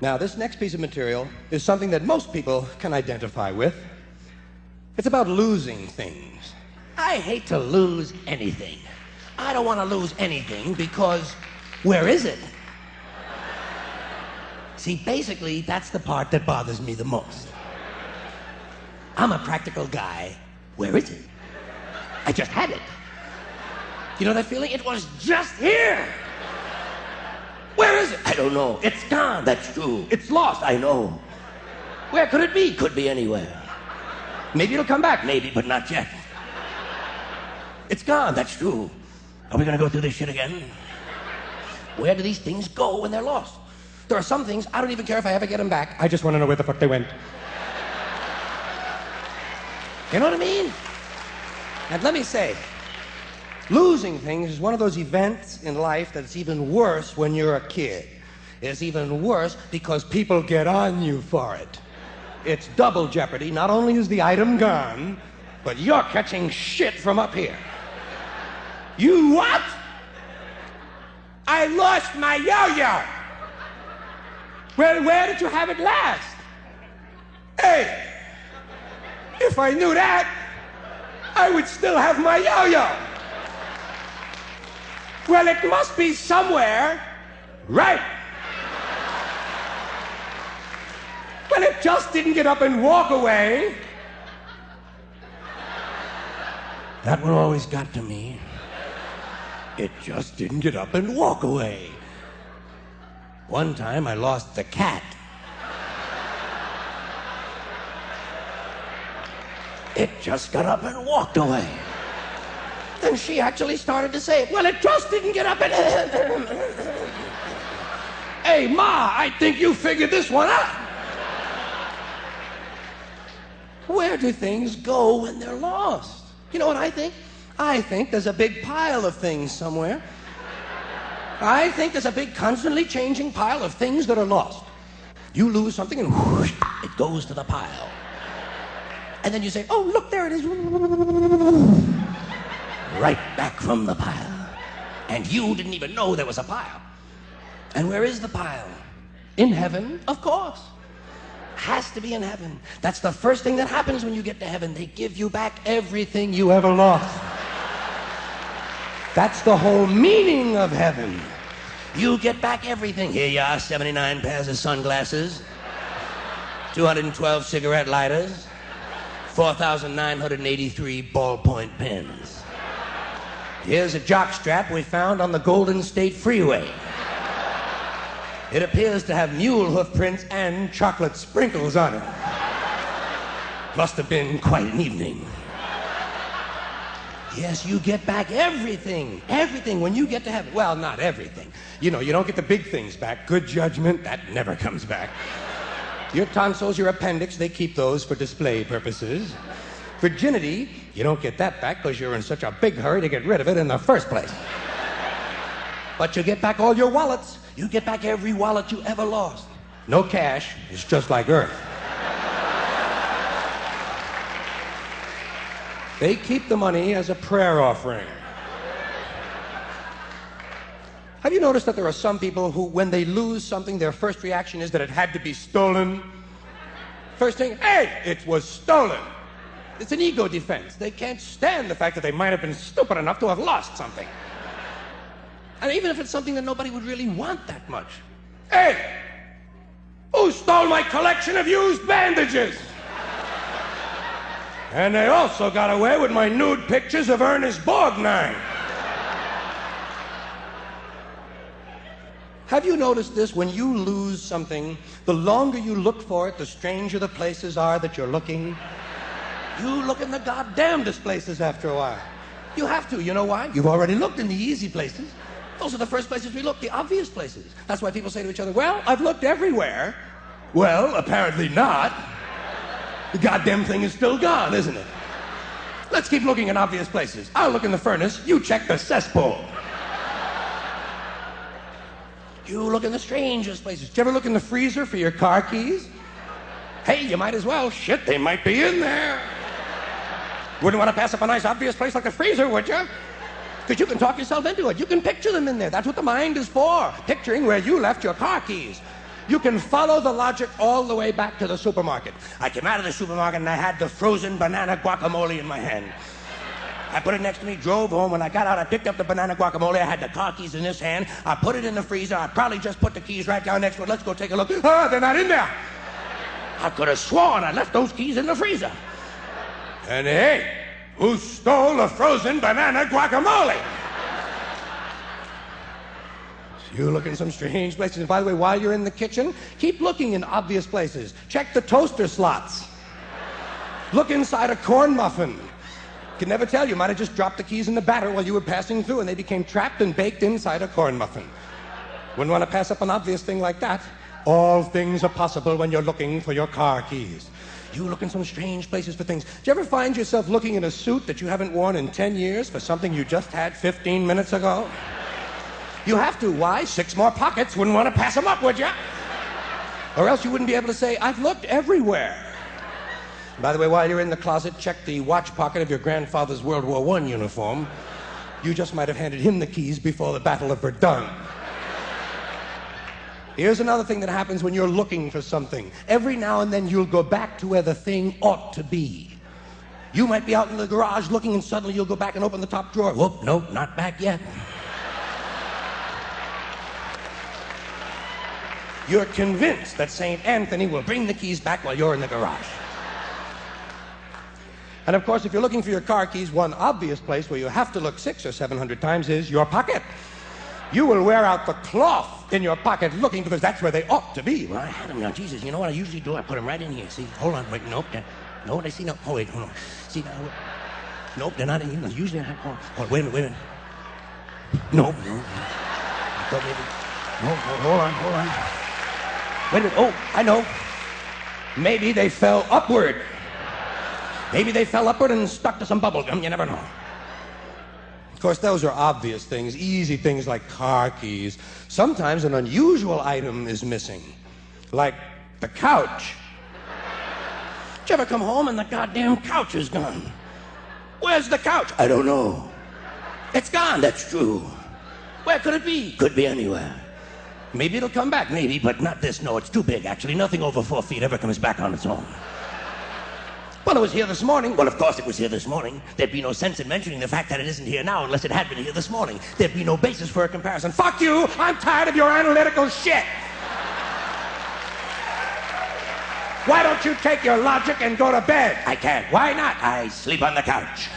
Now, this next piece of material is something that most people can identify with. It's about losing things. I hate to lose anything. I don't want to lose anything because where is it? See, basically, that's the part that bothers me the most. I'm a practical guy. Where is it? I just had it. You know that feeling? It was just here. Where is it? I don't know. It's gone. That's true. It's lost. I know. Where could it be? Could be anywhere. Maybe it'll come back. Maybe, but not yet. It's gone. That's true. Are we going to go through this shit again? Where do these things go when they're lost? There are some things I don't even care if I ever get them back. I just want to know where the fuck they went. You know what I mean? And let me say, losing things is one of those events in life that's even worse when you're a kid. It's even worse because people get on you for it. It's double jeopardy. Not only is the item gone, but you're catching shit from up here. You what? I lost my yo-yo. Well, where did you have it last? Hey, if I knew that, I would still have my yo-yo. Well, it must be somewhere, right? Well, it just didn't get up and walk away. That one always got to me. It just didn't get up and walk away. One time I lost the cat. It just got up and walked away. Then she actually started to say, well, it just didn't get up and... Hey, Ma, I think you figured this one out. Where do things go when they're lost? You know what I think? I think there's a big pile of things somewhere. I think there's a big, constantly changing pile of things that are lost. You lose something and whoosh, it goes to the pile. And then you say, oh, look, there it is. Right back from the pile. And you didn't even know there was a pile. And where is the pile? In heaven, of course. Has to be in heaven. That's the first thing that happens when you get to heaven. They give you back everything you ever lost. That's the whole meaning of heaven. You get back everything. Here you are, 79 pairs of sunglasses, 212 cigarette lighters, 4,983 ballpoint pens. Here's a jockstrap we found on the Golden State Freeway. It appears to have mule hoof prints and chocolate sprinkles on it. Must have been quite an evening. Yes, you get back everything. Everything when you get to heaven. Well, not everything. You know, you don't get the big things back. Good judgment, that never comes back. Your tonsils, your appendix, they keep those for display purposes. Virginity, you don't get that back because you're in such a big hurry to get rid of it in the first place. But you get back all your wallets. You get back every wallet you ever lost. No cash. It's just like Earth. They keep the money as a prayer offering. Have you noticed that there are some people who, when they lose something, their first reaction is that it had to be stolen? First thing, hey, it was stolen. It's an ego defense. They can't stand the fact that they might have been stupid enough to have lost something. And even if it's something that nobody would really want that much. Hey, who stole my collection of used bandages? And they also got away with my nude pictures of Ernest Borgnine. Have you noticed this? When you lose something, the longer you look for it, the stranger the places are that you're looking. You look in the goddamnedest places after a while. You have to. You know why? You've already looked in the easy places. Those are the first places we look, the obvious places. That's why people say to each other, well, I've looked everywhere. Well, apparently not. The goddamn thing is still gone, isn't it? Let's keep looking in obvious places. I'll look in the furnace, you check the cesspool. You look in the strangest places. Did you ever look in the freezer for your car keys? Hey, you might as well. Shit, they might be in there. Wouldn't want to pass up a nice obvious place like the freezer, would you? Because you can talk yourself into it. You can picture them in there. That's what the mind is for. Picturing where you left your car keys. You can follow the logic all the way back to the supermarket. I came out of the supermarket and I had the frozen banana guacamole in my hand. I put it next to me, drove home. When I got out, I picked up the banana guacamole. I had the car keys in this hand. I put it in the freezer. I probably just put the keys right down next to it. Let's go take a look. Ah, they're not in there. I could have sworn I left those keys in the freezer. And hey, who stole the frozen banana guacamole? You look in some strange places. And by the way, while you're in the kitchen, keep looking in obvious places. Check the toaster slots. Look inside a corn muffin. Can never tell. You might have just dropped the keys in the batter while you were passing through and they became trapped and baked inside a corn muffin. Wouldn't want to pass up an obvious thing like that. All things are possible when you're looking for your car keys. You look in some strange places for things. Do you ever find yourself looking in a suit that you haven't worn in 10 years for something you just had 15 minutes ago? You have to. Why? 6 more pockets. Wouldn't want to pass them up, would you? Or else you wouldn't be able to say, I've looked everywhere. By the way, while you're in the closet, check the watch pocket of your grandfather's World War I uniform. You just might have handed him the keys before the Battle of Verdun. Here's another thing that happens when you're looking for something. Every now and then you'll go back to where the thing ought to be. You might be out in the garage looking and suddenly you'll go back and open the top drawer. Whoop, nope, not back yet. You're convinced that St. Anthony will bring the keys back while you're in the garage. And of course, if you're looking for your car keys, one obvious place where you have to look 600 or 700 times is your pocket. You will wear out the cloth in your pocket looking because that's where they ought to be. Well, I had them now. Jesus, you know what I usually do? I put them right in here. See, hold on, wait, nope. No, they see, no. Oh, wait, hold on. See, now, nope, they're not in here. Usually I have, hold on, wait a minute. Nope, no. I thought maybe, no, hold on. Wait a minute, oh, I know. Maybe they fell upward. Maybe they fell upward and stuck to some bubble gum. You never know. Of course, those are obvious things, easy things like car keys. Sometimes an unusual item is missing, like the couch. Did you ever come home and the goddamn couch is gone? Where's the couch? I don't know. It's gone, that's true. Where could it be? Could be anywhere. Maybe it'll come back, maybe, but not this. No, it's too big, actually. Nothing over 4 feet ever comes back on its own. Well, it was here this morning. Well, of course it was here this morning. There'd be no sense in mentioning the fact that it isn't here now unless it had been here this morning. There'd be no basis for a comparison. Fuck you! I'm tired of your analytical shit! Why don't you take your logic and go to bed? I can't. Why not? I sleep on the couch.